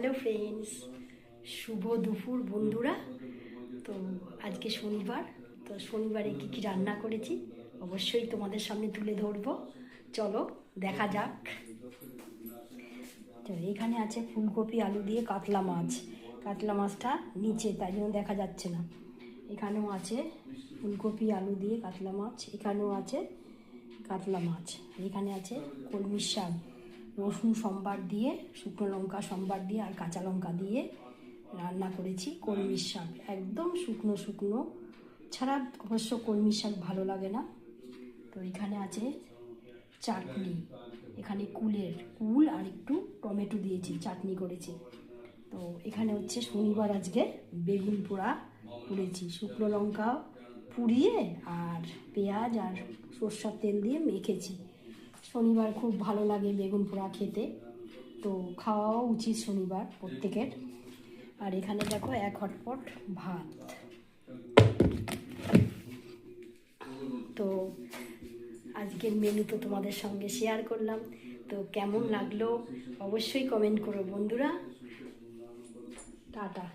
Hello friends, শুভ দুপুর বন্ধুরা। তো আজকে শনিবার, তো শনিবারে কী কী রান্না করেছি অবশ্যই তোমাদের সামনে তুলে ধরবো। চলো দেখা যাক। তো এখানে আছে ফুলকপি আলু দিয়ে কাতলা মাছ। কাতলা মাছটা নিচে, তাই জন্য দেখা যাচ্ছে না। এখানেও আছে ফুলকপি আলু দিয়ে কাতলা মাছ, এখানেও আছে কাতলা মাছ, এখানে আছে কলমির শাক, রসুন সম্বার দিয়ে, শুকনো লঙ্কা সম্বার দিয়ে আর কাঁচা লঙ্কা দিয়ে রান্না করেছি কলমির শাক। একদম শুকনো শুকনো ছাড়া অবশ্য কলমির শাক ভালো লাগে না। তো এখানে আছে চাটনি, এখানে কুল আর একটু টমেটো দিয়েছি, চাটনি করেছি। তো এখানে হচ্ছে শনিবার, আজকে বেগুন পোড়া করেছি, শুকনো লঙ্কা পুড়িয়ে আর পেঁয়াজ আর সরষের তেল দিয়ে মেখেছি। শনিবার খুব ভালো লাগে বেগুন পোড়া খেতে, তো খাওয়াও উচিত শনিবার প্রত্যেকের। আর এখানে দেখো এক হটপট ভাত। তো আজকের মেনু তো তোমাদের সঙ্গে শেয়ার করলাম। তো কেমন লাগলো অবশ্যই কমেন্ট করো বন্ধুরা। টাটা।